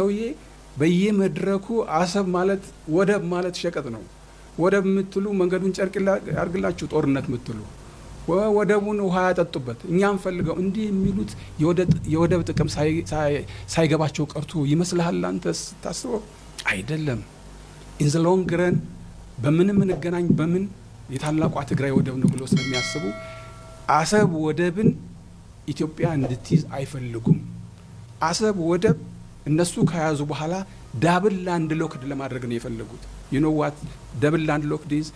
ሰውዬ በየመድረኩ አሰብ ማለት ወደብ ማለት ሸቀጥ ነው። ወደብ የምትሉ መንገዱን ጨርቅ ያርግላችሁ፣ ጦርነት የምትሉ ወደቡን ውሃ ያጠጡበት እኛም ፈልገው እንዲህ የሚሉት የወደብ ጥቅም ሳይገባቸው ቀርቶ ይመስልሃል አንተ ስታስበው? አይደለም። ኢን ዘ ሎንግ ረን በምንም እንገናኝ በምን የታላቋ ትግራይ ወደብ ነው ብሎ ስለሚያስቡ አሰብ ወደብን ኢትዮጵያ እንድትይዝ አይፈልጉም። አሰብ ወደብ እነሱ ከያዙ በኋላ ዳብል ላንድ ሎክድ ለማድረግ ነው የፈለጉት። ዩ ኖ ዋት ዳብል ላንድ ሎክድ ኢዝ?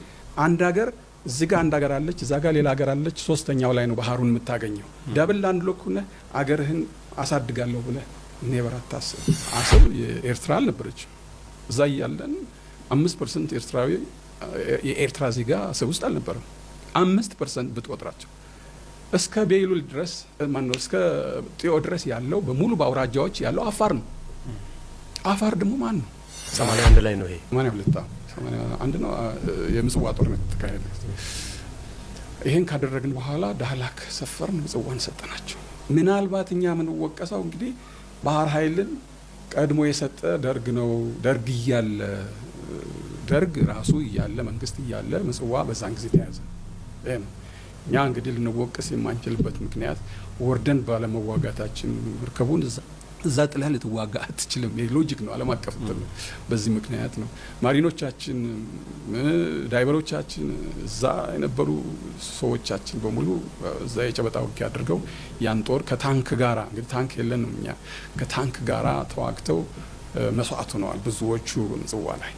አንድ ሀገር እዚህ ጋር አንድ ሀገር አለች፣ እዛ ጋር ሌላ ሀገር አለች፣ ሶስተኛው ላይ ነው ባህሩን የምታገኘው። ዳብል ላንድ ሎክ ሆነ አገርህን አሳድጋለሁ ብለህ ኔቨር አታስብ። አሰብ የኤርትራ አልነበረችም። እዛ እያለን 5% ኤርትራዊ የኤርትራ ዜጋ አሰብ ውስጥ አልነበረም። 5% ብትቆጥራቸው እስከ ቤይሉል ድረስ ማነው እስከ ጢዮ ድረስ ያለው በሙሉ በአውራጃዎች ያለው አፋር ነው። አፋር ደግሞ ማን ነው? 81 ላይ ነው ይሄ 81 ነው የምጽዋ ጦርነት ተካሄደ። ይሄን ካደረግን በኋላ ዳህላክ ሰፈርን፣ ምጽዋን ሰጠናቸው። ምናልባት እኛ ምን ወቀሰው እንግዲህ ባህር ኃይልን ቀድሞ የሰጠ ደርግ ነው። ደርግ እያለ ደርግ ራሱ እያለ መንግስት እያለ ምጽዋ በዛን ጊዜ ተያዘ። ይሄ ነው እኛ እንግዲህ ልንወቀስ የማንችልበት ምክንያት ወርደን ባለመዋጋታችን። መርከቡን እዛ ጥለህ ልትዋጋ አትችልም። ይሄ ሎጂክ ነው፣ ዓለም አቀፍ ነው። በዚህ ምክንያት ነው ማሪኖቻችን፣ ዳይቨሮቻችን፣ እዛ የነበሩ ሰዎቻችን በሙሉ እዛ የጨበጣ ውጊያ አድርገው ያን ጦር ከታንክ ጋራ እንግዲህ ታንክ የለንም እኛ ከታንክ ጋራ ተዋግተው መስዋዕት ሆነዋል ብዙዎቹ ምጽዋ ላይ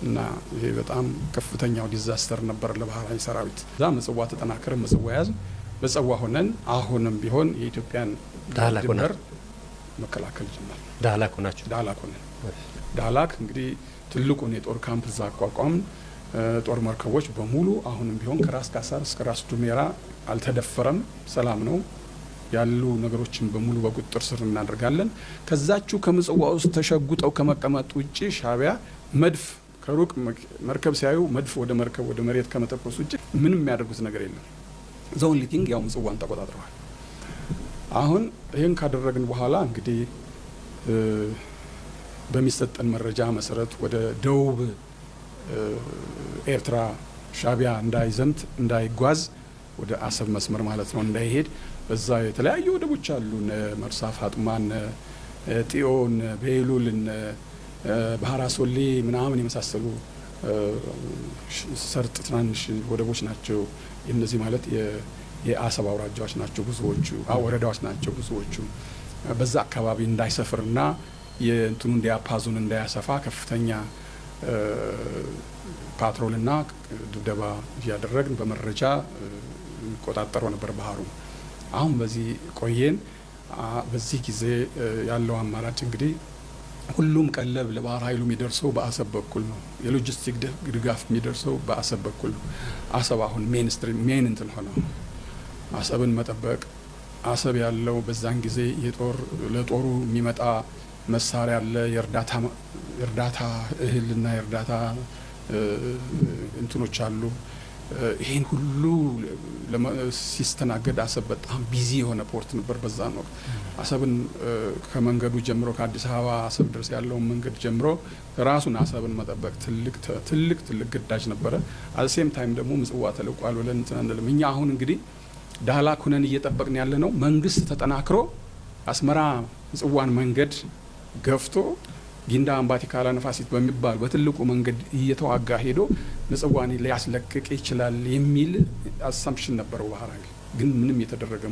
እና ይሄ በጣም ከፍተኛው ዲዛስተር ነበር ለባህር ኃይል ሰራዊት። እዛ ምጽዋ ተጠናከረ፣ ምጽዋ ያዝ፣ ምጽዋ ሆነን አሁንም ቢሆን የኢትዮጵያን ድንበር መከላከል ጀመር። ዳህላክ ሆናችሁ? ዳህላክ ሆነን ዳህላክ እንግዲህ ትልቁን የጦር ካምፕ እዛ አቋቋምን። ጦር መርከቦች በሙሉ አሁንም ቢሆን ከራስ ካሳር እስከ ራስ ዱሜራ አልተደፈረም፣ ሰላም ነው። ያሉ ነገሮችን በሙሉ በቁጥጥር ስር እናደርጋለን። ከዛችሁ ከምጽዋ ውስጥ ተሸጉጠው ከመቀመጥ ውጪ ሻዕቢያ መድፍ ከሩቅ መርከብ ሲያዩ መድፍ ወደ መርከብ ወደ መሬት ከመተኮስ ውጪ ምንም የሚያደርጉት ነገር የለም። ዘውን ሊቲንግ ያው ምጽዋን ተቆጣጥረዋል። አሁን ይህን ካደረግን በኋላ እንግዲህ በሚሰጠን መረጃ መሰረት ወደ ደቡብ ኤርትራ ሻዕቢያ እንዳይዘምት እንዳይጓዝ ወደ አሰብ መስመር ማለት ነው እንዳይሄድ በዛ የተለያዩ ወደቦች አሉ። መርሳ ፋጥማን፣ ጢዮን፣ ቤይሉልን፣ ባህራ ሶሌ ምናምን የመሳሰሉ ሰርጥ ትናንሽ ወደቦች ናቸው። እነዚህ ማለት የአሰብ አውራጃዎች ናቸው ብዙዎቹ፣ ወረዳዎች ናቸው ብዙዎቹ። በዛ አካባቢ እንዳይሰፍርና የእንትኑ እንዲያፓዙን እንዳያሰፋ ከፍተኛ ፓትሮልና ድብደባ እያደረግን በመረጃ ቆጣጠረው ነበር ባህሩ። አሁን በዚህ ቆየን። በዚህ ጊዜ ያለው አማራጭ እንግዲህ ሁሉም ቀለብ ለባህር ኃይሉ የሚደርሰው በአሰብ በኩል ነው። የሎጂስቲክ ድጋፍ የሚደርሰው በአሰብ በኩል ነው። አሰብ አሁን ሜን እንትን ሆነ። አሰብን መጠበቅ አሰብ ያለው በዛን ጊዜ ለጦሩ የሚመጣ መሳሪያ አለ፣ የእርዳታ እህልና የእርዳታ እንትኖች አሉ። ይሄን ሁሉ ሲስተናገድ አሰብ በጣም ቢዚ የሆነ ፖርት ነበር በዛን ወቅት። አሰብን ከመንገዱ ጀምሮ ከአዲስ አበባ አሰብ ድረስ ያለውን መንገድ ጀምሮ ራሱን አሰብን መጠበቅ ትልቅ ግዳጅ ነበረ። አሴም ታይም ደግሞ ምጽዋ ተለቋል ብለን እንትን አንልም። እኛ አሁን እንግዲህ ዳህላክ ሆነን እየጠበቅን ያለ ነው። መንግስት ተጠናክሮ አስመራ ምጽዋን መንገድ ገፍቶ ጊንዳ አምባቲ ካላ ነፋሲት በሚባል በትልቁ መንገድ እየተዋጋ ሄዶ ምጽዋን ሊያስለቅቅ ይችላል የሚል አሳምፕሽን ነበረው ባህር ኃይል። ግን ምንም የተደረገ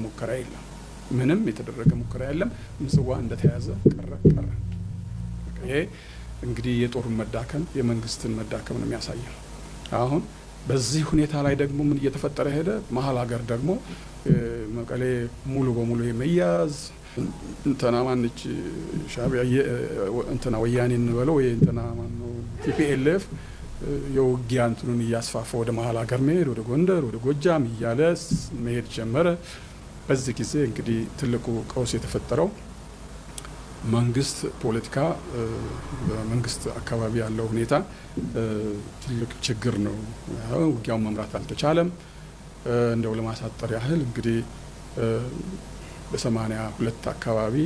ሙከራ የለም። ምጽዋ እንደተያዘ ቀረ። ይሄ እንግዲህ የጦሩን መዳከም የመንግስትን መዳከም ነው የሚያሳየው። አሁን በዚህ ሁኔታ ላይ ደግሞ ምን እየተፈጠረ ሄደ? መሀል ሀገር ደግሞ መቀሌ ሙሉ በሙሉ የመያዝ እንትና ማንች ሻዕቢያ እንትና ወያኔ እንበለው ወይ እንትና ማነው ቲፒኤልኤፍ የውጊያ እንትኑን እያስፋፋ ወደ መሀል ሀገር መሄድ ወደ ጎንደር ወደ ጎጃም እያለ መሄድ ጀመረ። በዚህ ጊዜ እንግዲህ ትልቁ ቀውስ የተፈጠረው መንግስት ፖለቲካ በመንግስት አካባቢ ያለው ሁኔታ ትልቅ ችግር ነው። ውጊያውን መምራት አልተቻለም። እንደው ለማሳጠር ያህል እንግዲህ በ82 አካባቢ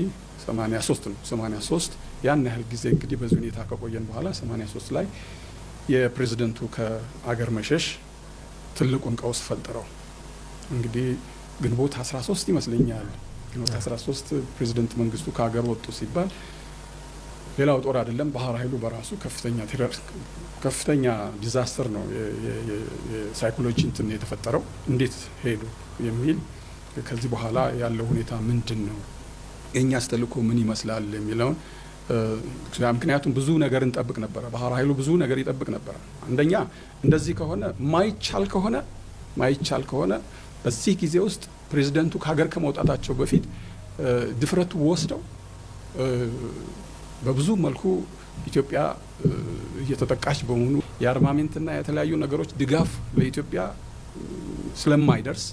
83 ያን ያህል ጊዜ እንግዲህ በዚህ ሁኔታ ከቆየን በኋላ 83 ላይ የፕሬዝደንቱ ከአገር መሸሽ ትልቁን ቀውስ ፈጠረው። እንግዲህ ግንቦት 13 ይመስለኛል ግንቦት 13 ፕሬዝደንት መንግስቱ ከሀገር ወጡ ሲባል ሌላው ጦር አይደለም ባህር ኃይሉ በራሱ ከፍተኛ ዲዛስተር ነው። የሳይኮሎጂ እንትን የተፈጠረው እንዴት ሄዱ የሚል ከዚህ በኋላ ያለው ሁኔታ ምንድን ነው፣ የእኛስ ተልእኮ ምን ይመስላል የሚለውን ምክንያቱም ብዙ ነገር እንጠብቅ ነበረ። ባህር ኃይሉ ብዙ ነገር ይጠብቅ ነበረ። አንደኛ እንደዚህ ከሆነ ማይቻል ከሆነ በዚህ ጊዜ ውስጥ ፕሬዝደንቱ ከሀገር ከመውጣታቸው በፊት ድፍረቱ ወስደው በብዙ መልኩ ኢትዮጵያ እየተጠቃች በመሆኑ የአርማሜንትና የተለያዩ ነገሮች ድጋፍ ለኢትዮጵያ ስለማይደርስ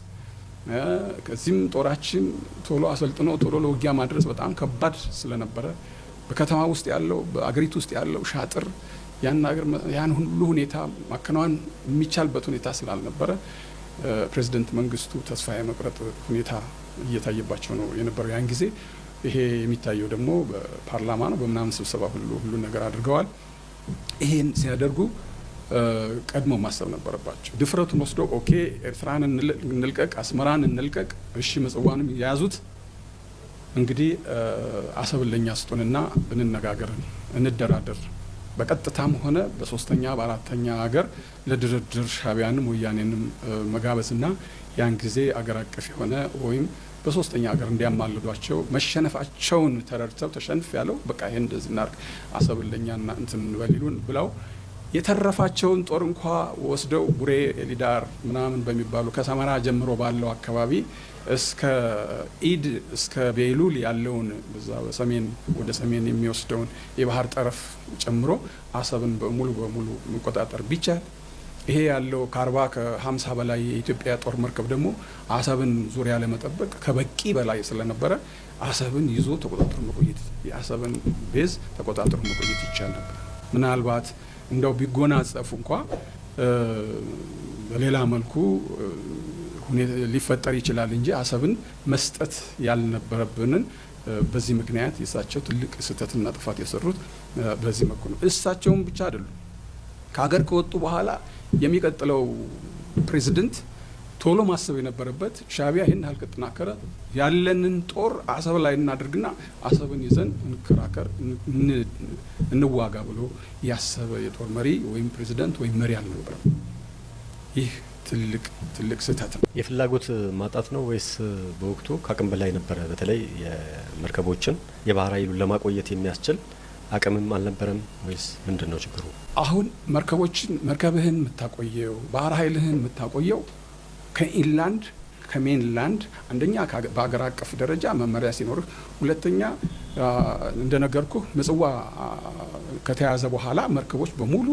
ከዚህም ጦራችን ቶሎ አሰልጥኖ ቶሎ ለውጊያ ማድረስ በጣም ከባድ ስለነበረ በከተማ ውስጥ ያለው በአገሪቱ ውስጥ ያለው ሻጥር ያን ሁሉ ሁኔታ ማከናወን የሚቻልበት ሁኔታ ስላልነበረ ፕሬዝደንት መንግስቱ ተስፋ የመቁረጥ ሁኔታ እየታየባቸው ነው የነበረው ያን ጊዜ። ይሄ የሚታየው ደግሞ በፓርላማ ነው። በምናምን ስብሰባ ሁሉ ነገር አድርገዋል። ይሄን ሲያደርጉ ቀድሞ ማሰብ ነበረባቸው። ድፍረቱን ወስዶ ኦኬ ኤርትራን እንልቀቅ፣ አስመራን እንልቀቅ፣ እሺ ምጽዋንም የያዙት እንግዲህ አሰብን ለኛ ስጡንና እንነጋገር፣ እንደራደር፣ በቀጥታም ሆነ በሶስተኛ በአራተኛ ሀገር ለድርድር ሻዕቢያንም ወያኔንም መጋበዝና ያን ጊዜ አገር አቀፍ የሆነ ወይም በሶስተኛ ሀገር እንዲያማልዷቸው መሸነፋቸውን ተረድተው ተሸንፍ ያለው በቃ ይሄን እንደዚህ እናርግ አሰብን ለኛና እንትን በሊሉን ብለው የተረፋቸውን ጦር እንኳ ወስደው ቡሬ ኤሊዳር ምናምን በሚባሉ ከሰመራ ጀምሮ ባለው አካባቢ እስከ ኢድ እስከ ቤሉል ያለውን በዛ በሰሜን ወደ ሰሜን የሚወስደውን የባህር ጠረፍ ጨምሮ አሰብን በሙሉ መቆጣጠር ቢቻል ይሄ ያለው ከ40 ከ50 በላይ የኢትዮጵያ ጦር መርከብ ደግሞ አሰብን ዙሪያ ለመጠበቅ ከበቂ በላይ ስለነበረ አሰብን ይዞ ተቆጣጥሮ መቆየት የአሰብን ቤዝ ተቆጣጥሮ መቆየት ይቻል ነበር። ምናልባት እንደው ቢጎናጸፉ እንኳ በሌላ መልኩ ሊፈጠር ይችላል እንጂ አሰብን መስጠት ያልነበረብንን በዚህ ምክንያት የእሳቸው ትልቅ ስህተትና ጥፋት የሰሩት በዚህ መልኩ ነው። እሳቸውም ብቻ አይደሉም። ከሀገር ከወጡ በኋላ የሚቀጥለው ፕሬዝደንት ቶሎ ማሰብ የነበረበት ሻዕቢያ ይህን ያህል ከተጠናከረ ያለንን ጦር አሰብ ላይ እናድርግና አሰብን ይዘን እንከራከር እንዋጋ ብሎ ያሰበ የጦር መሪ ወይም ፕሬዝደንት ወይም መሪ አልነበረም። ይህ ትልቅ ስህተት ነው። የፍላጎት ማጣት ነው ወይስ በወቅቱ ከአቅም በላይ ነበረ? በተለይ የመርከቦችን የባህር ኃይሉን ለማቆየት የሚያስችል አቅምም አልነበረም ወይስ ምንድን ነው ችግሩ? አሁን መርከብህን የምታቆየው ባህር ኃይልህን የምታቆየው ከኢንላንድ ከሜንላንድ አንደኛ በሀገር አቀፍ ደረጃ መመሪያ ሲኖርህ፣ ሁለተኛ እንደነገርኩህ ምጽዋ ከተያዘ በኋላ መርከቦች በሙሉ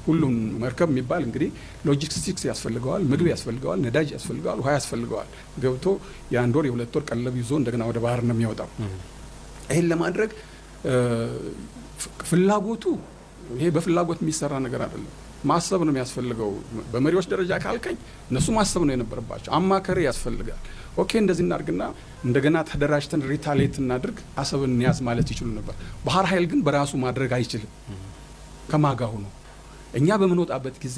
ሁሉም መርከብ የሚባል እንግዲህ ሎጂስቲክስ ያስፈልገዋል፣ ምግብ ያስፈልገዋል፣ ነዳጅ ያስፈልገዋል፣ ውሃ ያስፈልገዋል። ገብቶ የአንድ ወር የሁለት ወር ቀለብ ይዞ እንደገና ወደ ባህር ነው የሚወጣው። ይህን ለማድረግ ፍላጎቱ ይሄ በፍላጎት የሚሰራ ነገር አይደለም። ማሰብ ነው የሚያስፈልገው። በመሪዎች ደረጃ ካልከኝ እነሱ ማሰብ ነው የነበረባቸው። አማካሪ ያስፈልጋል። ኦኬ እንደዚህ እናድርግና እንደገና ተደራጅተን ሪታሌት እናድርግ አሰብን እንያዝ ማለት ይችሉ ነበር። ባህር ኃይል ግን በራሱ ማድረግ አይችልም። ከማጋሁ ነው እኛ በምንወጣበት ጊዜ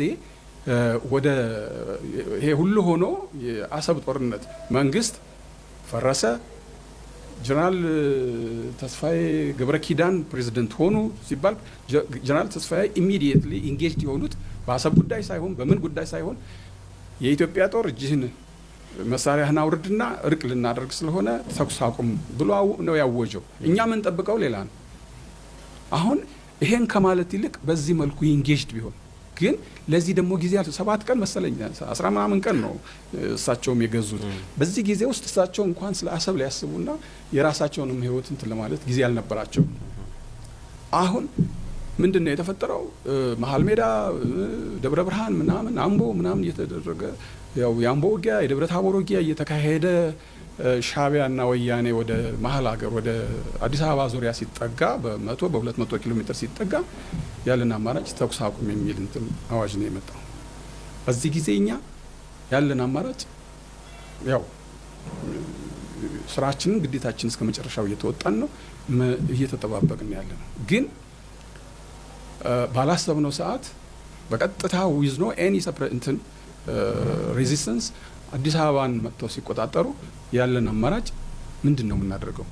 ወደ ይሄ ሁሉ ሆኖ የአሰብ ጦርነት መንግስት ፈረሰ። ጀነራል ተስፋዬ ገብረ ኪዳን ፕሬዝደንት ሆኑ ሲባል ጀነራል ተስፋዬ ኢሚዲየትሊ ኢንጌጅድ የሆኑት በአሰብ ጉዳይ ሳይሆን በምን ጉዳይ ሳይሆን የኢትዮጵያ ጦር እጅህን መሳሪያህን አውርድና እርቅ ልናደርግ ስለሆነ ተኩስ አቁም ብሎ ነው ያወጀው። እኛ ምን ጠብቀው ሌላ ነው። አሁን ይሄን ከማለት ይልቅ በዚህ መልኩ ኢንጌጅድ ቢሆን ግን ለዚህ ደግሞ ጊዜ 7 ቀን መሰለኝ 10 ምናምን ቀን ነው እሳቸውም የገዙት። በዚህ ጊዜ ውስጥ እሳቸው እንኳን ስለ አሰብ ሊያስቡና የራሳቸውንም ህይወት እንትን ለማለት ጊዜ አልነበራቸው። አሁን ምንድነው የተፈጠረው? መሀል ሜዳ፣ ደብረ ብርሃን ምናምን አምቦ ምናምን እየተደረገ ያው የአምቦ ውጊያ የደብረ ታቦር ውጊያ እየተካሄደ ሻዕቢያና ወያኔ ወደ መሀል ሀገር ወደ አዲስ አበባ ዙሪያ ሲጠጋ በ200 ኪሎ ሜትር ሲጠጋ ያለን አማራጭ ተኩስ አቁም የሚል እንትን አዋጅ ነው የመጣው። በዚህ ጊዜ እኛ ያለን አማራጭ ያው ስራችንን ግዴታችን እስከ መጨረሻው እየተወጣን ነው፣ እየተጠባበቅን ያለ ነው። ግን ባላሰብነው ሰዓት በቀጥታ ዊዝ ኖ ኤኒ እንትን ሬዚስተንስ አዲስ አበባን መጥተው ሲቆጣጠሩ ያለን አማራጭ ምንድን ነው የምናደርገው?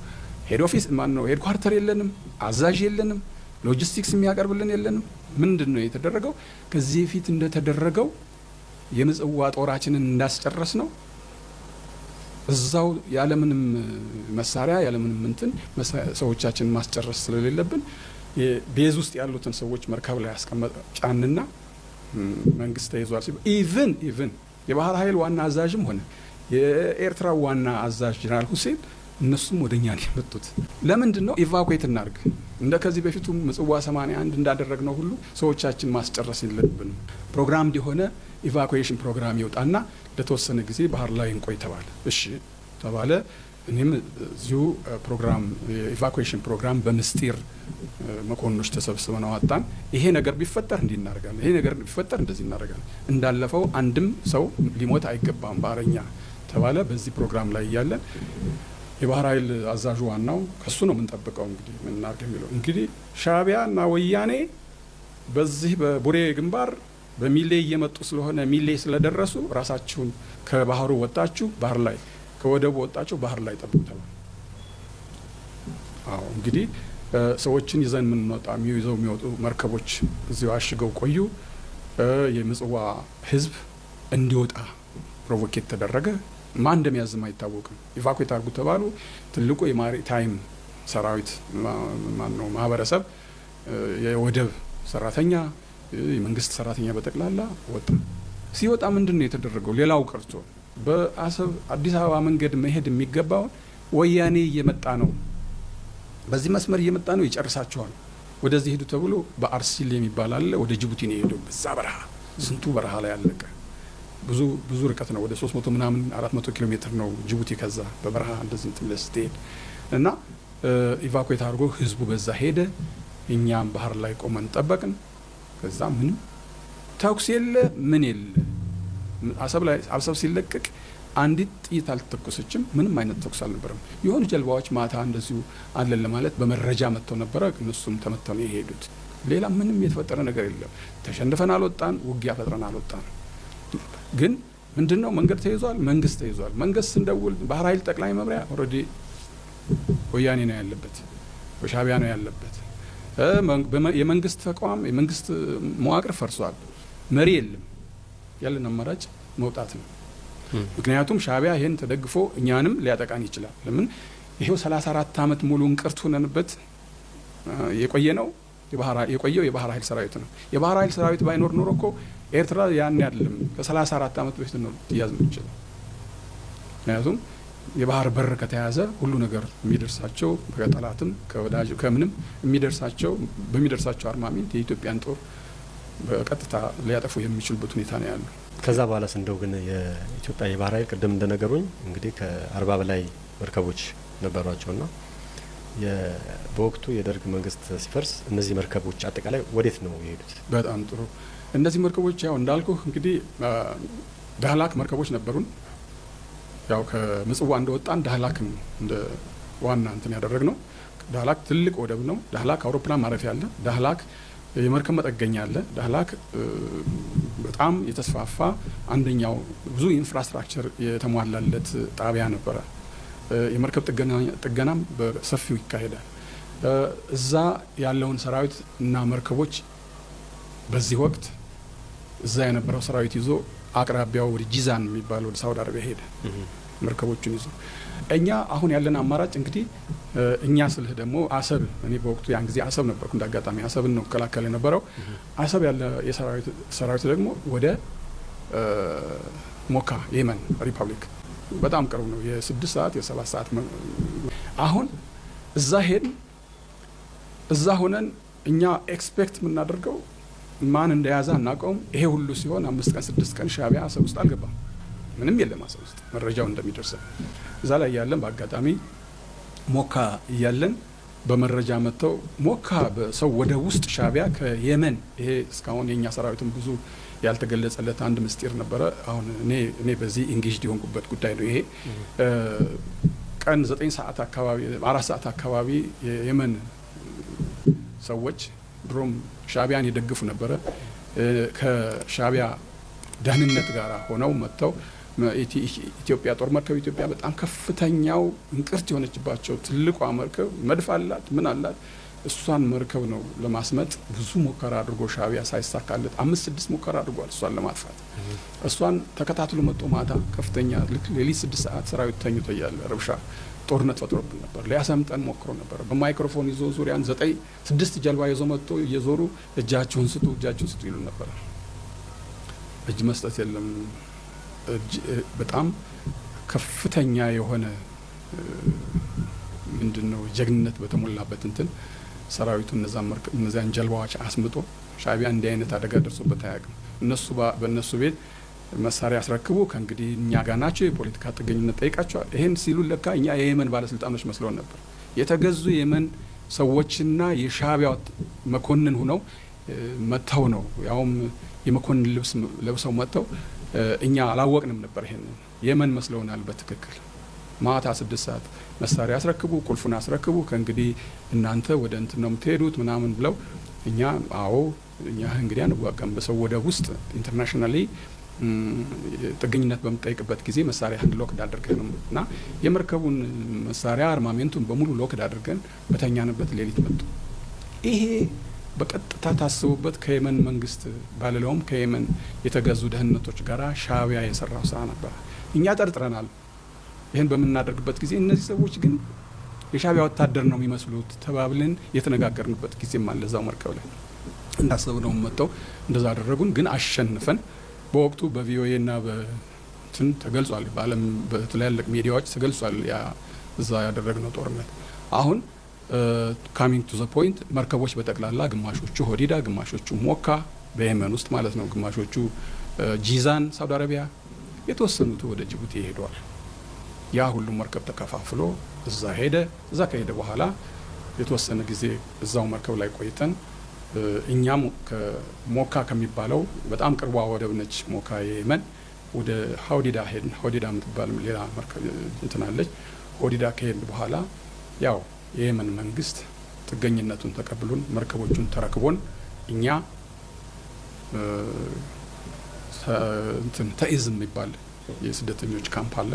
ሄድ ኦፊስ ማነው ሄድ ኳርተር የለንም፣ አዛዥ የለንም፣ ሎጂስቲክስ የሚያቀርብልን የለንም። ምንድን ነው የተደረገው? ከዚህ በፊት እንደተደረገው የምጽዋ ጦራችንን እንዳስጨረስ ነው እዛው ያለምንም መሳሪያ ያለምንም እንትን ሰዎቻችንን ማስጨረስ ስለሌለብን ቤዝ ውስጥ ያሉትን ሰዎች መርከብ ላይ ያስቀመጠ ጫንና መንግስት ተይዟል ሲባል ኢቭን የባህር ኃይል ዋና አዛዥም ሆነ የኤርትራ ዋና አዛዥ ጀነራል ሁሴን እነሱም ወደኛ ነው የመጡት። ለምንድን ነው ኢቫኩዌት እናርግ? እንደ ከዚህ በፊቱ ምጽዋ 81 እንዳደረግነው ሁሉ ሰዎቻችን ማስጨረስ የለብንም። ፕሮግራም የሆነ ኢቫኩዌሽን ፕሮግራም ይወጣና ለተወሰነ ጊዜ ባህር ላይ እንቆይ ተባለ። እሺ ተባለ። እኔም እዚሁ ፕሮግራም የኢቫኩዌሽን ፕሮግራም በምስጢር መኮንኖች ተሰብስበን አወጣን። ይሄ ነገር ቢፈጠር እንዲህ እናደርጋለን፣ ይሄ ነገር ቢፈጠር እንደዚህ እናደርጋለን፣ እንዳለፈው አንድም ሰው ሊሞት አይገባም ባህረኛ ተባለ። በዚህ ፕሮግራም ላይ እያለን የባህር ኃይል አዛዡ ዋናው ከሱ ነው የምንጠብቀው እንግዲህ ምን እናድርግ የሚለው እንግዲህ ሻዕቢያ እና ወያኔ በዚህ በቡሬ ግንባር በሚሌ እየመጡ ስለሆነ ሚሌ ስለደረሱ ራሳችሁን ከባህሩ ወጣችሁ ባህር ላይ ከወደቡ ወጣችሁ ባህር ላይ ጠብቁ ተባለ። አዎ እንግዲህ ሰዎችን ይዘን የምንወጣ ይዘው የሚወጡ መርከቦች እዚሁ አሽገው ቆዩ። የምጽዋ ህዝብ እንዲወጣ ፕሮቮኬት ተደረገ። ማን እንደሚያዝም አይታወቅም። ኢቫኩዌት አድርጉ ተባሉ። ትልቁ የማሪታይም ሰራዊት ማነው ማህበረሰብ የወደብ ሰራተኛ የመንግስት ሰራተኛ በጠቅላላ ወጣ። ሲወጣ ምንድን ነው የተደረገው? ሌላው ቀርቶ በአሰብ አዲስ አበባ መንገድ መሄድ የሚገባውን ወያኔ እየመጣ ነው፣ በዚህ መስመር እየመጣ ነው፣ ይጨርሳቸዋል፣ ወደዚህ ሄዱ ተብሎ በአርሲል የሚባል አለ ወደ ጅቡቲ ነው የሄደው። በዛ በረሃ ስንቱ በረሃ ላይ አለቀ። ብዙ ርቀት ነው፣ ወደ 300 ምናምን 400 ኪሎ ሜትር ነው ጅቡቲ። ከዛ በበረሃ እንደዚህ እንትን ብለህ ስትሄድ እና ኢቫኩዌት አድርጎ ህዝቡ በዛ ሄደ። እኛም ባህር ላይ ቆመን ጠበቅን። ከዛ ምንም ተኩስ የለ ምን የለ። አሰብ ሲለቀቅ አንዲት ጥይት አልተተኮሰችም። ምንም አይነት ተኩስ አልነበረም። የሆኑ ጀልባዎች ማታ እንደዚሁ አለን ለማለት በመረጃ መጥተው ነበረ። እነሱም ተመተው ነው የሄዱት። ሌላ ምንም የተፈጠረ ነገር የለም። ተሸንፈን አልወጣን፣ ውጊያ ፈጥረን አልወጣን። ግን ምንድነው መንገድ ተይዟል፣ መንግስት ተይዟል። መንግስት ስንደውል ባህር ኃይል ጠቅላይ መምሪያ ኦልሬዲ ወያኔ ነው ያለበት፣ ሻዕቢያ ነው ያለበት። የመንግስት ተቋም የመንግስት መዋቅር ፈርሷል፣ መሪ የለም። ያለን አማራጭ መውጣት ነው። ምክንያቱም ሻዕቢያ ይሄን ተደግፎ እኛንም ሊያጠቃን ይችላል። ለምን ይሄው 34 ዓመት ሙሉ እንቅርት ሆነንበት የቆየው የባህር ኃይል ሰራዊት ነው። የባህር ኃይል ሰራዊት ባይኖር ኖሮ እኮ ኤርትራ ያን አይደለም ከ34 ዓመት በፊት ነው ትያዝ የምትችለው። ምክንያቱም የባህር በር ከተያዘ ሁሉ ነገር የሚደርሳቸው ከጠላትም ከወዳጅ ከምንም በሚደርሳቸው አርማሜንት የኢትዮጵያን ጦር በቀጥታ ሊያጠፉ የሚችሉበት ሁኔታ ነው ያለው። ከዛ በኋላስ እንደው ግን የኢትዮጵያ የባህር ኃይል ቅድም እንደነገሩኝ እንግዲህ ከ40 በላይ መርከቦች ነበሯቸውና በወቅቱ የደርግ መንግስት ሲፈርስ እነዚህ መርከቦች አጠቃላይ ወዴት ነው የሄዱት? በጣም ጥሩ። እነዚህ መርከቦች ያው እንዳልኩ እንግዲህ ዳህላክ መርከቦች ነበሩን። ያው ከምጽዋ እንደወጣን ዳህላክን እንደ ዋና እንትን ያደረግ ነው። ዳህላክ ትልቅ ወደብ ነው። ዳህላክ አውሮፕላን ማረፊያ አለ። ዳህላክ የመርከብ መጠገኛ አለ። ዳህላክ በጣም የተስፋፋ አንደኛው ብዙ ኢንፍራስትራክቸር የተሟላለት ጣቢያ ነበረ። የመርከብ ጥገናም በሰፊው ይካሄዳል። እዛ ያለውን ሰራዊት እና መርከቦች በዚህ ወቅት እዛ የነበረው ሰራዊት ይዞ አቅራቢያው ወደ ጂዛን የሚባል ወደ ሳውዲ አረቢያ ሄደ መርከቦቹን ይዞ። እኛ አሁን ያለን አማራጭ እንግዲህ እኛ ስልህ ደግሞ አሰብ፣ እኔ በወቅቱ ያን ጊዜ አሰብ ነበርኩ። እንዳጋጣሚ አሰብን ነው ከላከለ የነበረው። አሰብ ያለ የሰራዊት ደግሞ ወደ ሞካ የመን ሪፐብሊክ በጣም ቅርብ ነው። የ6 ሰዓት የ7 ሰዓት አሁን እዛ ሄድን። እዛ ሆነን እኛ ኤክስፔክት የምናደርገው ማን እንደያዘ አናውቀውም። ይሄ ሁሉ ሲሆን 5 ቀን 6 ቀን ሻዕቢያ አሰብ ውስጥ አልገባም። ምንም የለም አሰብ ውስጥ መረጃው እንደሚደርሰን። እዛ ላይ ያለን በአጋጣሚ ሞካ እያለን በመረጃ መጥተው ሞካ በሰው ወደ ውስጥ ሻዕቢያ ከየመን ይሄ እስካሁን የኛ ሰራዊትም ብዙ ያልተገለጸለት አንድ ምስጢር ነበረ። አሁን እኔ በዚህ ኢንጌጅድ የሆንኩበት ጉዳይ ነው። ይሄ ቀን 9 ሰዓት አካባቢ 4 ሰዓት አካባቢ የየመን ሰዎች ድሮም ሻዕቢያን ይደግፉ ነበረ ከሻዕቢያ ደህንነት ጋር ሆነው መጥተው ኢትዮጵያ ጦር መርከብ ኢትዮጵያ በጣም ከፍተኛው እንቅርት የሆነችባቸው ትልቋ መርከብ መድፍ አላት ምን አላት እሷን መርከብ ነው ለማስመጥ ብዙ ሙከራ አድርጎ ሻዕቢያ ሳይሳካለት 5-6 ሙከራ አድርጓል እሷን ለማጥፋት እሷን ተከታትሎ መጥቶ ማታ ከፍተኛ ልክ ሌሊት 6 ሰዓት ሰራዊት ተኝቶ ያለ ረብሻ ጦርነት ፈጥሮብን ነበር ሊያሰምጠን ሞክሮ ነበር በማይክሮፎን ይዞ ዙሪያን 6 ጀልባ ይዞ መጥቶ እየዞሩ እጃቸውን ስጡ ይሉ ነበር እጅ መስጠት የለም በጣም ከፍተኛ የሆነ ምንድነው ጀግንነት በተሞላበት እንትን ሰራዊቱ እነዛን ጀልባዎች አስምጦ ሻዕቢያ እንዲህ አይነት አደጋ ደርሶበት አያውቅም በእነሱ ቤት መሳሪያ ያስረክቡ ከእንግዲህ እኛ ጋር ናቸው የፖለቲካ ጥገኝነት ጠይቃቸዋል ይሄን ሲሉ ለካ እኛ የየመን ባለስልጣኖች መስሎን ነበር የተገዙ የየመን ሰዎችና የሻዕቢያ መኮንን ሆነው መተው ነው ያውም የመኮንን ልብስ ለብሰው መተው እኛ አላወቅንም ነበር ይሄን የየመን መስለውናል በትክክል ማታ 6 ሰዓት መሳሪያ ያስረክቡ ቁልፉን ያስረክቡ ከእንግዲህ እናንተ ወደ እንት ነው የምትሄዱት ምናምን ብለው እኛ እኛ እንግዲህ አንዋጋም በሰው ወደብ ውስጥ ኢንተርናሽናሊ ጥገኝነት በምጠይቅበት ጊዜ መሳሪያ ሎክድ አድርገን እና የመርከቡን መሳሪያ አርማሜንቱን በሙሉ ሎክድ አድርገን በተኛንበት ሌሊት መጡ ይሄ በቀጥታ ታስቡበት ከየመን መንግስት ባለለውም ከየመን የተገዙ ደህንነቶች ጋር ሻዕቢያ የሰራው ስራ ነበር እኛ ጠርጥረናል ይሄን በመናደርግበት ጊዜ እነዚህ ሰዎች ግን የሻዕቢያ ወታደር ነው የሚመስሉት ተባብለን የተነጋገርንበት ጊዜም አለ እዛው መርከብ ላይ እንዳሰብነው መጥተው እንደዛ አደረጉን ግን አሸንፈን በወቅቱ በቪኦኤ እና በትን ተገልጿል በአለም በተለያየ ሚዲያዎች ተገልጿል ያ እዛ ያደረግነው ጦርነት አሁን ካሚንግ ቱ ዘ ፖይንት መርከቦች በጠቅላላ ግማሾቹ ሆዲዳ ግማሾቹ ሞካ በየመን ውስጥ ማለት ነው ግማሾቹ ጂዛን ሳውዲ አረቢያ የተወሰኑት ወደ ጅቡቲ ሄደዋል ያ ሁሉ መርከብ ተከፋፍሎ እዛ ሄደ እዛ ከሄደ በኋላ የተወሰነ ጊዜ እዛው መርከብ ላይ ቆይተን እኛም ከሞካ ከሚባለው በጣም ቅርቧ ወደብ ነች ሞካ የየመን ወደ ሆዲዳ ሄድን ሆዲዳ የምትባል ሌላ መርከብ እንትናለች ሆዲዳ ከሄድን በኋላ ያው የየመን መንግስት ጥገኝነቱን ተቀብሎን መርከቦቹን ተረክቦን እኛ ተኢዝ የሚባል የስደተኞች ካምፕ አለ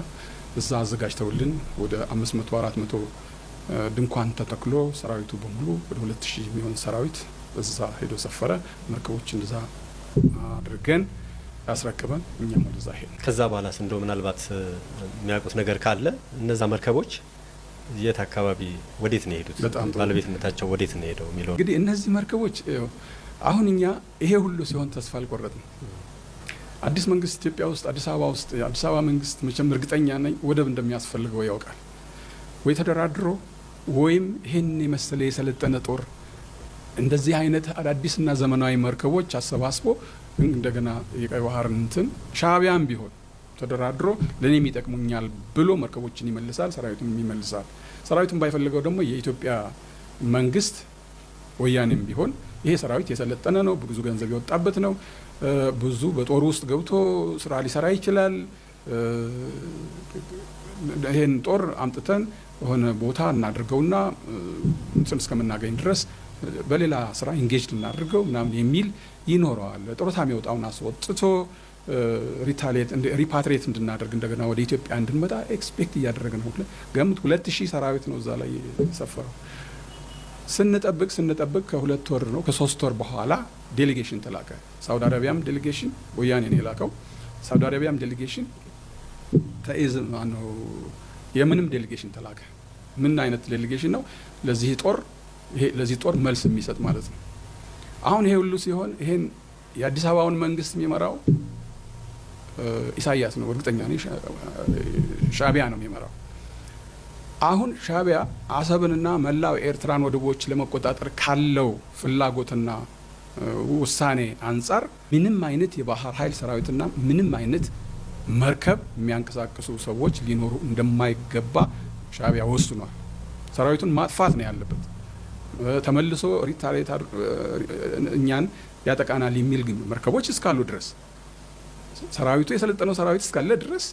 እዛ አዘጋጅተውልን ወደ 500-400 ድንኳን ተተክሎ ሰራዊቱ በሙሉ ወደ 2000 የሚሆን ሰራዊት እዛ ሄዶ ሰፈረ መርከቦችን እዛ አድርገን ያስረክበን እኛም ወደዛ ሄድን ከዛ በኋላስ እንደው ምናልባት የሚያውቁት ነገር ካለ እነዛ መርከቦች የት አካባቢ ወዴት ነው የሄዱት ባለቤትነታቸው ወዴት ነው ሄደው የሚለው እንግዲህ እነዚህ መርከቦች አሁን እኛ ይሄ ሁሉ ሲሆን ተስፋ አልቆረጥንም አዲስ መንግስት ኢትዮጵያ ውስጥ አዲስ አበባ ውስጥ አዲስ አበባ መንግስት መቼም እርግጠኛ ነኝ ወደብ እንደሚያስፈልገው ያውቃል ወይ ተደራድሮ ወይም ይሄን የመሰለ የሰለጠነ ጦር እንደዚህ አይነት አዳዲስና ዘመናዊ መርከቦች አሰባስቦ እንደገና የቀይ ባህር እንትን ሻዕቢያም ቢሆን ተደራድሮ ለኔም ይጠቅሙኛል ብሎ መርከቦችን ይመልሳል ሰራዊቱን ይመልሳል ሰራዊቱን ባይፈልገው ደግሞ የኢትዮጵያ መንግስት ወያኔም ቢሆን ይሄ ሰራዊት የሰለጠነ ነው ብዙ ገንዘብ የወጣበት ነው ብዙ በጦር ውስጥ ገብቶ ስራ ሊሰራ ይችላል ይሄን ጦር አምጥተን ሆነ ቦታ እናድርገውና እንትን እስከምናገኝ ድረስ በሌላ ስራ ኢንጌጅ እናድርገው ምናምን የሚል ይኖረዋል ጦርታ የሚወጣውን አስወጥቶ ሪፓትሪየት እንድናደርግ እንደገና ወደ ኢትዮጵያ እንድንመጣ ኤክስፔክት እያደረገ ነው ገምት 2000 ሰራዊት ነው እዛ ላይ ሰፈረው ስንጠብቅ ከ2 ወር ነው ከ3 ወር በኋላ ዴሌጌሽን ተላከ ሳውዲ አረቢያም ዴሌጌሽን ወያኔ ነው የላከው ሳውዲ አረቢያም ዴሌጌሽን ተኢዝ ማነው የምንም ዴሌጌሽን ተላከ ምን አይነት ዴሌጌሽን ነው ለዚህ ጦር መልስ የሚሰጥ ማለት ነው አሁን ይሄ ሁሉ ሲሆን ይሄን የአዲስ አበባውን መንግስት የሚመራው ኢሳያስ ነው እርግጠኛ ነኝ ሻዕቢያ ነው የሚመራው አሁን ሻዕቢያ አሰብንና መላው ኤርትራን ወደቦች ለመቆጣጠር ካለው ፍላጎትና ውሳኔ አንፃር ምንም አይነት የባህር ኃይል ሰራዊትና ምንም አይነት መርከብ የሚያንቀሳቅሱ ሰዎች ሊኖሩ እንደማይገባ ሻዕቢያ ወስኗል ሰራዊቱን ማጥፋት ነው ያለበት ተመልሶ ሪታሬት እኛን ያጠቃናል የሚል መርከቦች እስካሉ ድረስ ሰራዊቱ የሰለጠነው ሰራዊት እስካለ ድረስ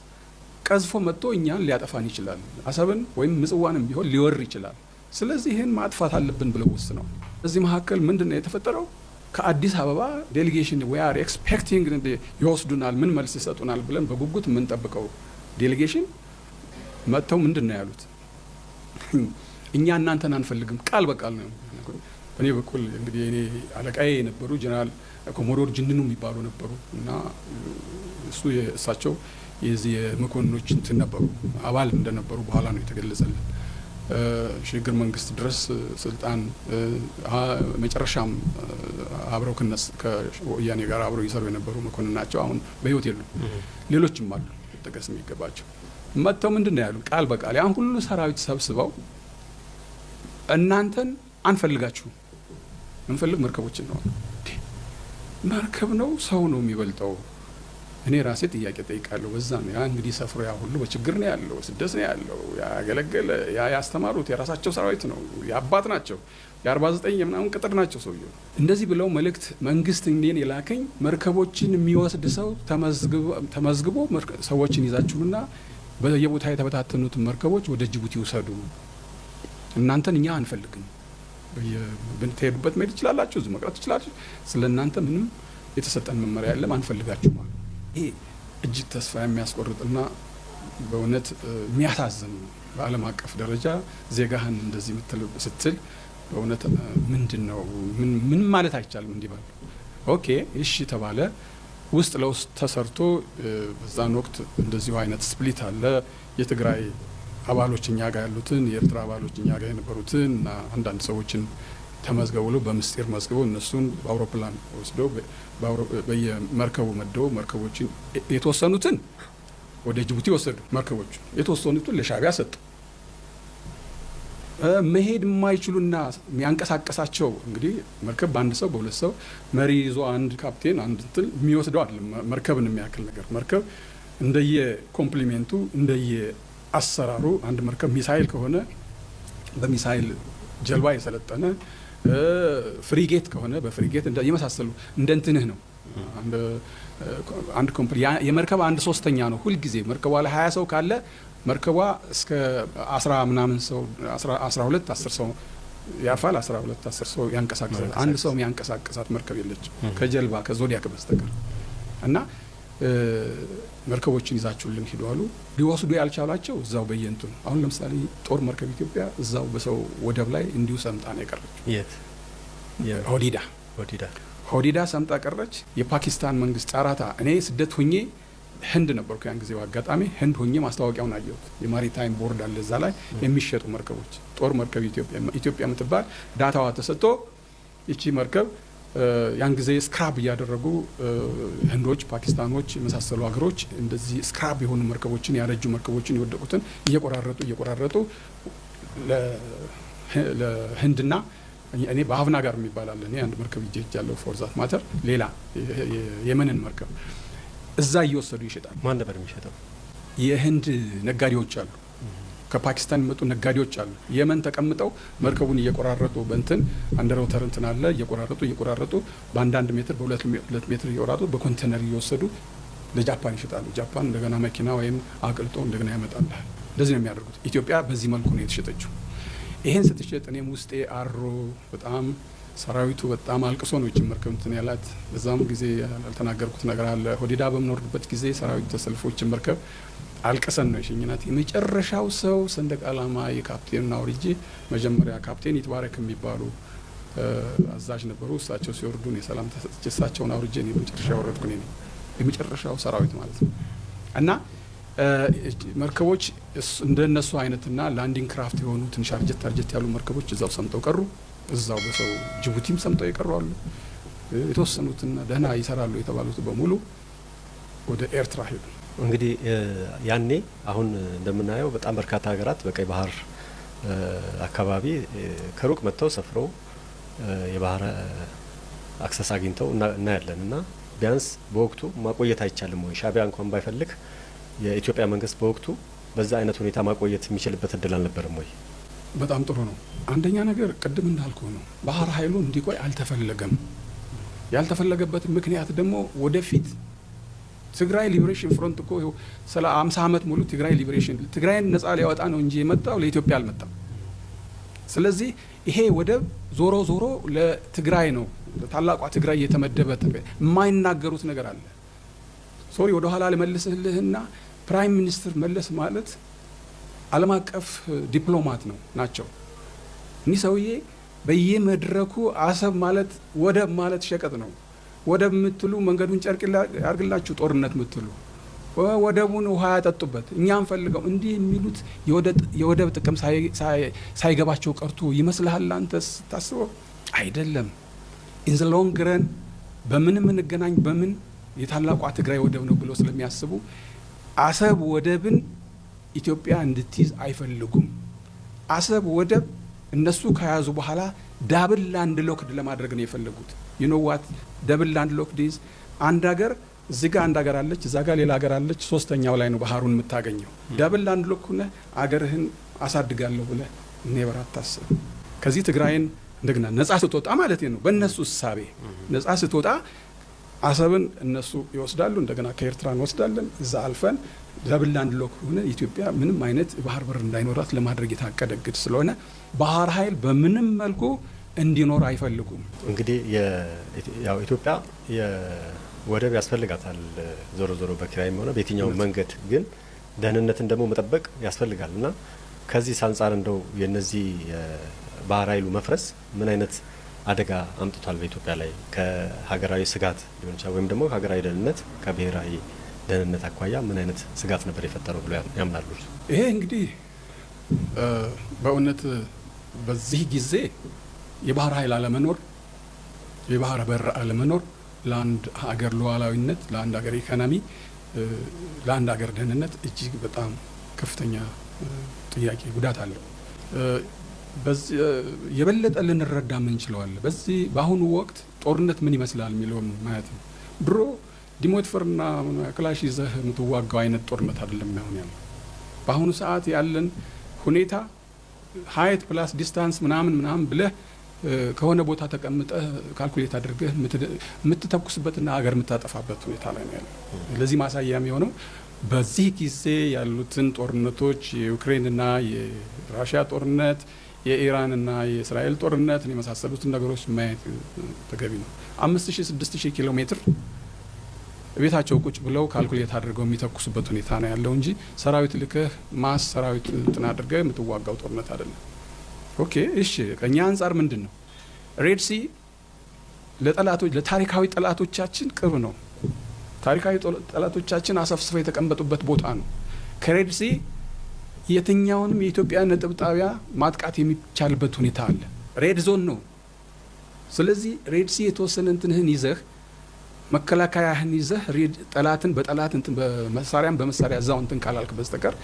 ቀዝፎ መጥቶ እኛን ሊያጠፋን ይችላል። አሰብን ወይም ምጽዋንም ቢሆን ሊወር ይችላል። ስለዚህ ይህን ማጥፋት አለብን ብለው ወስነው እዚህ መካከል ምንድን ነው የተፈጠረው? ከአዲስ አበባ ዴሌጌሽን ዊ አር ኤክስፔክቲንግ ይወስዱናል፣ ምን መልስ ይሰጡናል ብለን በጉጉት የምንጠብቀው ዴሌጌሽን መጥተው ምንድን ነው ያሉት? እኛ እናንተን አንፈልግም፣ ቃል በቃል ነው። በእኔ በኩል እንግዲህ እኔ አለቃዬ የነበሩ ጀነራል ኮሞዶር ጅንኑ የሚባሉ ነበሩ እና እሳቸው የዚህ የመኮንኖች እንትን ነበሩ፣ አባል እንደነበሩ በኋላ ነው የተገለጸልን። ሽግግር መንግስት ድረስ ስልጣን መጨረሻም አብረው ከወያኔ ጋር አብረው ይሰሩ የነበሩ መኮንን ናቸው። አሁን በህይወት የሉም። ሌሎችም አሉ ጠቀስ የሚገባቸው። መጥተው ምንድን ነው ያሉ? ቃል በቃል ያን ሁሉ ሰራዊት ሰብስበው እናንተን አንፈልጋችሁም፣ እንፈልግ መርከቦችን ነው። መርከብ ነው ሰው ነው የሚበልጠው? እኔ ራሴ ጥያቄ ጠይቃለሁ። በዛ ነው ያ እንግዲህ ሰፍሮ ያ ሁሉ በችግር ነው ያለው፣ ስደት ነው ያለው። ያገለገለ ያስተማሩት የራሳቸው ሰራዊት ነው፣ የአባት ናቸው፣ የ49 የምናምን ቅጥር ናቸው ሰውየው። እንደዚህ ብለው መልእክት መንግስት እንዴን የላከኝ መርከቦችን የሚወስድ ሰው ተመዝግቦ ሰዎችን ይዛችሁና በየቦታ የተበታተኑትን መርከቦች ወደ ጅቡቲ ውሰዱ፣ እናንተን እኛ አንፈልግም፣ ብትሄዱበት መሄድ ትችላላችሁ፣ እዚህ መቅረት ትችላላችሁ፣ ስለ እናንተ ምንም የተሰጠን መመሪያ የለም፣ አንፈልጋችሁም አሉ። ይሄ እጅግ ተስፋ የሚያስቆርጥና በእውነት የሚያሳዝን ነው። በዓለም አቀፍ ደረጃ ዜጋህን እንደዚህ ስትል በእውነት ምንድን ነው ምን ማለት አይቻልም። እንዲባል ኦኬ እሺ ተባለ። ውስጥ ለውስጥ ተሰርቶ በዛን ወቅት እንደዚሁ አይነት ስፕሊት አለ። የትግራይ አባሎች እኛ ጋር ያሉትን፣ የኤርትራ አባሎች እኛ ጋር የነበሩትን እና አንዳንድ ሰዎችን ተመዝገቡ ብለው በምስጢር መዝግበው እነሱን በአውሮፕላን ወስደው በየመርከቡ መደው መርከቦችን የተወሰኑትን ወደ ጅቡቲ ወሰዱ። መርከቦቹ የተወሰኑትን ለሻዕቢያ ሰጡ። መሄድ የማይችሉና የሚያንቀሳቀሳቸው እንግዲህ መርከብ በአንድ ሰው በሁለት ሰው መሪ ይዞ አንድ ካፕቴን አንድ እንትን የሚወስደው አይደለም። መርከብን የሚያክል ነገር መርከብ እንደየ ኮምፕሊሜንቱ እንደየ አሰራሩ አንድ መርከብ ሚሳይል ከሆነ በሚሳይል ጀልባ የሰለጠነ ፍሪጌት ከሆነ በፍሪጌት የመሳሰሉ እንደ እንትንህ ነው። አንድ ኮምፕሊ የመርከብ 1/3 ነው። ሁልጊዜ መርከቧ ላይ 20 ሰው ካለ መርከቧ እስከ 10 ምናምን ሰው 12 10 ሰው ያርፋል። 12 10 ሰው ያንቀሳቅሳል። አንድ ሰው ያንቀሳቅሳት መርከብ የለችም ከጀልባ ከዞዲያክ በስተቀር እና መርከቦችን ይዛችሁልን ሂዱ አሉ። ሊወስዱ ያልቻሏቸው እዛው በየንቱ ነው። አሁን ለምሳሌ ጦር መርከብ ኢትዮጵያ እዛው በሰው ወደብ ላይ እንዲሁ ሰምጣ ነው የቀረችው። የት? ሆዲዳ ሰምጣ ቀረች። የፓኪስታን መንግስት ጫራታ እኔ ስደት ሆኜ ህንድ ነበርኩ ያን ጊዜው አጋጣሚ ህንድ ሆኜ ማስታወቂያውን አየሁት። የማሪታይም ቦርድ አለ እዛ ላይ የሚሸጡ መርከቦች ጦር መርከብ ኢትዮጵያ የምትባል ዳታዋ ተሰጥቶ ይቺ መርከብ ያን ጊዜ ስክራብ እያደረጉ ህንዶች፣ ፓኪስታኖች የመሳሰሉ ሀገሮች እንደዚህ ስክራብ የሆኑ መርከቦችን ያረጁ መርከቦችን የወደቁትን እየቆራረጡ ለህንድና እኔ በአብና ጋር የሚባላል እኔ አንድ መርከብ ይጃለሁ ፎር ዛት ማተር ሌላ የመንን መርከብ እዛ እየወሰዱ ይሸጣሉ። ማን ነበር የሚሸጠው? የህንድ ነጋዴዎች አሉ፣ ከፓኪስታን የሚመጡ ነጋዴዎች አሉ። የመን ተቀምጠው መርከቡን እየቆራረጡ በእንትን አንደርወተር እንትን አለ እየቆራረጡ በአንዳንድ ሜትር በ2 ሜትር እየቆራረጡ በኮንቴነር እየወሰዱ ለጃፓን ይሸጣሉ። ጃፓን እንደገና መኪና ወይም አቅልጦ እንደገና ያመጣልሃል። እንደዚህ ነው የሚያደርጉት። ኢትዮጵያ በዚህ መልኩ ነው የተሸጠችው። ይሄን ስትሸጥ እኔም ውስጤ አሮ በጣም ሰራዊቱ በጣም አልቅሶ ነው ይችን መርከብ እንትን ያላት። በዛም ጊዜ ያልተናገርኩት ነገር አለ። ሆዲዳ በምንወርድበት ጊዜ ሰራዊቱ ተሰልፎ ይችን መርከብ አልቅሰን ነው የሸኝናት። የመጨረሻው ሰው ሰንደቅ ዓላማ የካፕቴን አውርጄ መጀመሪያ ካፕቴን ይትባረክ የሚባሉ አዛዥ ነበሩ። እሳቸው ሲወርዱ ነው የሰላም ተሰጥቼ እሳቸውን አውርጄ ነው የመጨረሻ ወረድኩ እኔ ነኝ የመጨረሻው ሰራዊት ማለት ነው። እና መርከቦች እንደነሱ አይነትና ላንዲንግ ክራፍት የሆኑ ትንሽ አርጀት ያሉ መርከቦች እዛው ሰምጠው ቀሩ። እዛው በሰው ጅቡቲም ሰምጠው ይቀሩ አሉ። የተወሰኑትና ደህና ይሰራሉ የተባሉት በሙሉ ወደ ኤርትራ ሄዱ። እንግዲህ ያኔ አሁን እንደምናየው በጣም በርካታ ሀገራት በቀይ ባህር አካባቢ ከሩቅ መጥተው ሰፍረው የባህር አክሰስ አግኝተው እናያለን። እና ቢያንስ በወቅቱ ማቆየት አይቻልም ወይ? ሻዕቢያ እንኳን ባይፈልግ የኢትዮጵያ መንግስት በወቅቱ በዛ አይነት ሁኔታ ማቆየት የሚችልበት እድል አልነበረም ወይ? በጣም ጥሩ ነው። አንደኛ ነገር ቅድም እንዳልኩ ነው፣ ባህር ኃይሉ እንዲቆይ አልተፈለገም። ያልተፈለገበት ምክንያት ደግሞ ወደፊት ትግራይ ሊበሬሽን ፍሮንት እኮ 50 ዓመት ሙሉ ትግራይ ሊበሬሽን ትግራይን ነፃ ሊያወጣ ነው እንጂ የመጣው ለኢትዮጵያ አልመጣም። ስለዚህ ይሄ ወደብ ዞሮ ዞሮ ለትግራይ ነው፣ ለታላቋ ትግራይ የተመደበ የማይናገሩት ነገር አለ። ሶሪ ወደ ኋላ ልመልስልህና ፕራይም ሚኒስትር መለስ ማለት ዓለም አቀፍ ዲፕሎማት ናቸው። እኒህ ሰውዬ በየመድረኩ አሰብ ማለት ወደብ ማለት ሸቀጥ ነው። ወደብ የምትሉ መንገዱን ጨርቅ ያርግላችሁ፣ ጦርነት የምትሉ ወደቡን ውሃ ያጠጡበት፣ እኛም ፈልገው እንዲህ የሚሉት የወደብ ጥቅም ሳይገባቸው ቀርቶ ይመስልሃል አንተስ ታስበው? አይደለም። ኢን ዘ ሎንግ ረን በምንም እንገናኝ በምን የታላቋ ትግራይ ወደብ ነው ብሎ ስለሚያስቡ አሰብ ወደብን ኢትዮጵያ እንድትይዝ አይፈልጉም። አሰብ ወደብ እነሱ ከያዙ በኋላ ዳብል ላንድ ሎክድ ለማድረግ ነው የፈለጉት። ዩ ኖ ዋት ዳብል ላንድ ሎክድ ኢዝ? አንድ ሀገር እዚህ ጋር አንድ ሀገር አለች፣ እዛ ጋር ሌላ ሀገር አለች፣ ሶስተኛው ላይ ነው ባህሩን የምታገኘው። ዳብል ላንድ ሎክ ሆነ አገርህን አሳድጋለሁ ብለህ ኔቨር አታስብ። ከዚህ ትግራይን እንደገና ነጻ ስትወጣ ማለት ነው በእነሱ እሳቤ ነጻ ስትወጣ አሰብን እነሱ ይወስዳሉ፣ እንደገና ከኤርትራ እንወስዳለን። እዛ አልፈን ዳብል ላንድ ሎክ ሆነ ኢትዮጵያ ምንም አይነት ባህር በር እንዳይኖራት ለማድረግ የታቀደ እቅድ ስለሆነ ባህር ኃይል በምንም መልኩ እንዲኖር አይፈልጉም። እንግዲህ ያው ኢትዮጵያ ወደብ ያስፈልጋታል ዞሮ ዞሮ በኪራይም ሆነ በየትኛው መንገድ፣ ግን ደህንነትን ደግሞ መጠበቅ ያስፈልጋል እና ከዚህ አንጻር እንደው የነዚህ ባህር ኃይሉ መፍረስ ምን አይነት አደጋ አምጥቷል በኢትዮጵያ ላይ? ከሀገራዊ ስጋት ሊሆን ይችላል ወይም ደግሞ ከሀገራዊ ደህንነት ከብሔራዊ ደህንነት አኳያ ምን አይነት ስጋት ነበር የፈጠረው ብሎ ያምናሉ? ይሄ እንግዲህ በእውነት በዚህ ጊዜ የባህር ኃይል አለመኖር፣ የባህር በር አለመኖር ለአንድ ሀገር ሉዓላዊነት፣ ለአንድ ሀገር ኢኮኖሚ፣ ለአንድ ሀገር ደህንነት እጅግ በጣም ከፍተኛ ጥያቄ ጉዳት አለው። የበለጠ ልንረዳ ምንችለዋለን በዚህ በአሁኑ ወቅት ጦርነት ምን ይመስላል የሚለውን ማየት ነው። ድሮ ዲሞትፈርና ክላሽ ይዘህ የምትዋጋው አይነት ጦርነት አይደለም አሁን ያለው። በአሁኑ ሰዓት ያለን ሁኔታ ሀይት ፕላስ ዲስታንስ ምናምን ብለህ ከሆነ ቦታ ተቀምጠህ ካልኩሌት አድርገህ የምትተኩስበትና ሀገር የምታጠፋበት ሁኔታ ላይ ነው ያለው። ለዚህ ማሳያ የሚሆነው በዚህ ጊዜ ያሉትን ጦርነቶች የዩክሬንና የራሽያ ጦርነት፣ የኢራንና የእስራኤል ጦርነት የመሳሰሉትን ነገሮች ማየት ተገቢ ነው። 5000-6000 ኪሎ ሜትር ቤታቸው ቁጭ ብለው ካልኩሌት አድርገው የሚተኩሱበት ሁኔታ ነው ያለው እንጂ ሰራዊት ልከህ ማስ ሰራዊት እንትን አድርገህ የምትዋጋው ጦርነት አይደለም። ኦኬ እሺ፣ ከኛ አንጻር ምንድን ነው ሬድ ሲ ለታሪካዊ ጠላቶቻችን ቅርብ ነው። ታሪካዊ ጠላቶቻችን አሰፍስፈው የተቀመጡበት ቦታ ነው። ከሬድ ሲ የትኛውንም የኢትዮጵያ ነጥብ ጣቢያ ማጥቃት የሚቻልበት ሁኔታ አለ። ሬድ ዞን ነው። ስለዚህ ሬድ ሲ የተወሰነ እንትንህን ይዘህ መከላከያህን ይዘህ ጠላትን በጠላት እንትን በመሳሪያ እዛው እንትን ካላልክ በስተቀር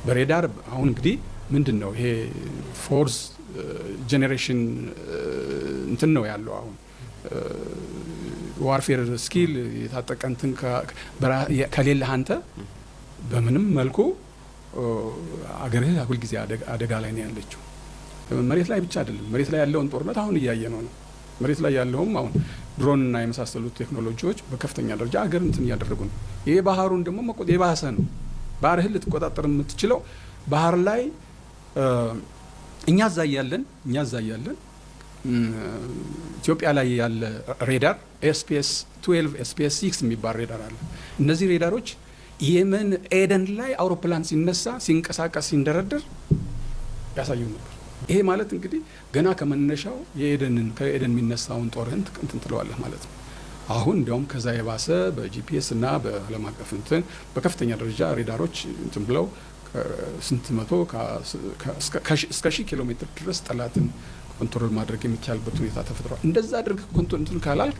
በሬዳር አሁን እንግዲህ ምንድን ነው ይሄ ፎርስ ጄኔሬሽን እንትን ነው ያለው። አሁን ዋርፌር ስኪል የታጠቀ እንትን ከሌለህ አንተ በምንም መልኩ አገርህ ሁል ጊዜ አደጋ ላይ ነው ያለችው። መሬት ላይ ብቻ አይደለም፣ መሬት ላይ ያለውን ጦርነት አሁን እያየ ነው። መሬት ላይ ያለውም አሁን ድሮንና የመሳሰሉት ቴክኖሎጂዎች በከፍተኛ ደረጃ አገር እንትን እያደረጉ ነው። ይሄ ባህሩን ደግሞ የባሰ ነው። ባህርህን ልትቆጣጠር የምትችለው ባህር ላይ እኛ እዛ እያለን ኢትዮጵያ ላይ ያለ ሬዳር ኤስፒኤስ 12 ኤስፒኤስ 6 የሚባል ሬዳር አለ። እነዚህ ሬዳሮች የመን ኤደን ላይ አውሮፕላን ሲነሳ ሲንቀሳቀስ ሲንደረደር ያሳዩ ነበር። ይሄ ማለት እንግዲህ ገና ከመነሻው ከኤደን የሚነሳውን ጦርህን እንትን ትለዋለህ ማለት ነው። አሁን እንዲያውም ከዛ የባሰ በጂፒኤስ እና በዓለም አቀፍ እንትን በከፍተኛ ደረጃ ሬዳሮች እንትን ብለው ስንት መቶ እስከ 1000 ኪሎ ሜትር ድረስ ጠላትን ኮንትሮል ማድረግ የሚቻልበት ሁኔታ ተፈጥሯል። እንደዛ አድርገህ እንትን ካላልክ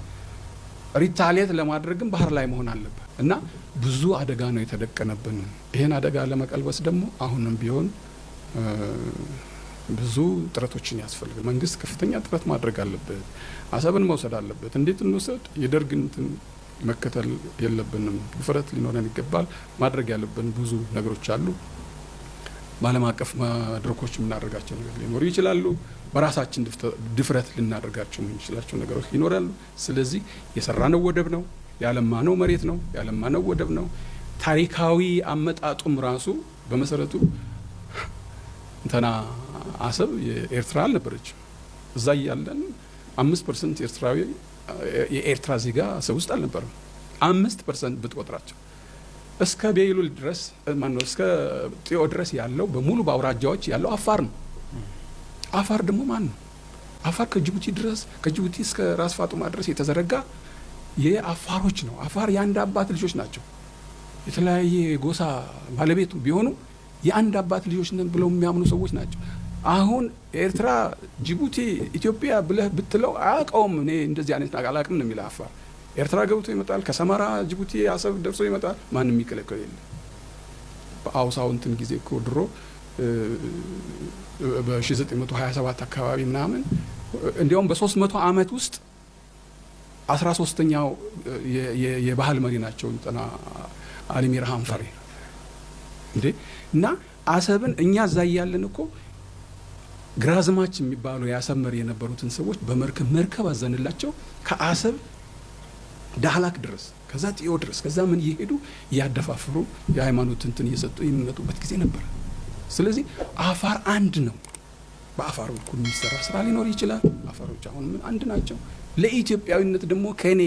ሪታሊየት ለማድረግም ባህር ላይ መሆን አለበት እና ብዙ አደጋ ነው የተደቀነብን። ይሄን አደጋ ለመቀልበስ ደግሞ አሁንም ቢሆን ብዙ ጥረቶችን ያስፈልጋል። መንግስት ከፍተኛ ጥረት ማድረግ አለበት። አሰብን መውሰድ አለበት። እንዴት እንውሰድ? የደርግን መከተል የለብንም። ድፍረት ሊኖረን ይገባል። ማድረግ ያለብን ብዙ ነገሮች አሉ። በዓለም አቀፍ መድረኮች የምናደርጋቸው ነገር ሊኖሩ ይችላሉ። በራሳችን ድፍረት ልናደርጋቸው የምንችላቸው ነገሮች ይኖራሉ። ስለዚህ የሰራነው ወደብ ነው። ያለማነው መሬት ነው፣ ያለማነው ወደብ ነው። ታሪካዊ አመጣጡም ራሱ በመሰረቱ እንትና አሰብ የኤርትራ አልነበረችም። እዛ እያለን 5% ኤርትራዊ የኤርትራ ዜጋ አሰብ ውስጥ አልነበረም። 5% ብትቆጥራቸው እስከ ቤይሉል ድረስ ማነው እስከ ጢዮ ድረስ ያለው በሙሉ በአውራጃዎች ያለው አፋር ነው። አፋር ደግሞ ማን ነው? አፋር ከጅቡቲ ድረስ ከጅቡቲ እስከ ራስ ፋጡማ ድረስ የተዘረጋ የአፋሮች ነው። አፋር የአንድ አባት ልጆች ናቸው። የተለያየ ጎሳ ባለቤቱ ቢሆኑ የአንድ አባት ልጆች ነን ብለው የሚያምኑ ሰዎች ናቸው። አሁን ኤርትራ፣ ጅቡቲ፣ ኢትዮጵያ ብለህ ብትለው አያውቀውም። እኔ እንደዚህ አይነት አላውቅም ነው የሚለው አፋር። ኤርትራ ገብቶ ይመጣል፣ ከሰመራ ጅቡቲ አሰብ ደርሶ ይመጣል። ማንም የሚከለከል የለም። በአውሳው እንትን ጊዜ እኮ ድሮ በ1927 አካባቢ ምናምን እንዲያውም በ300 ዓመት ውስጥ 13ኛው የባህል መሪ ናቸው እንትና አሊሚር ሃንፈሪ እንዴ። እና አሰብን እኛ እዛ እያለን እኮ ግራዝማች የሚባሉ የአሰብ መሪ የነበሩትን ሰዎች በመርከብ አዘንላቸው ከአሰብ ዳህላክ ድረስ ከዛ ጢዮ ድረስ ከዛ ምን እየሄዱ እያደፋፍሩ የሃይማኖት እንትን እየሰጡ የሚመጡበት ጊዜ ነበር። ስለዚህ አፋር አንድ ነው። በአፋር በኩል የሚሰራ ስራ ሊኖር ይችላል። አፋሮች አሁን ምን አንድ ናቸው። ለኢትዮጵያዊነት ደግሞ ከኔ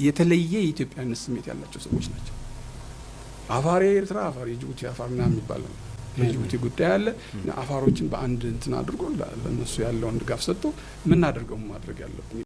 የተለየ የኢትዮጵያዊነት ስሜት ያላቸው ሰዎች ናቸው። አፋር የኤርትራ፣ አፋር የጅቡቲ፣ አፋር ምናምን የሚባለው የጅቡቲ ጉዳይ አለ። አፋሮችን በአንድ እንትን አድርጎ ለነሱ ያለውን ድጋፍ ሰጥቶ ምናደርገው ማድረግ ያለብን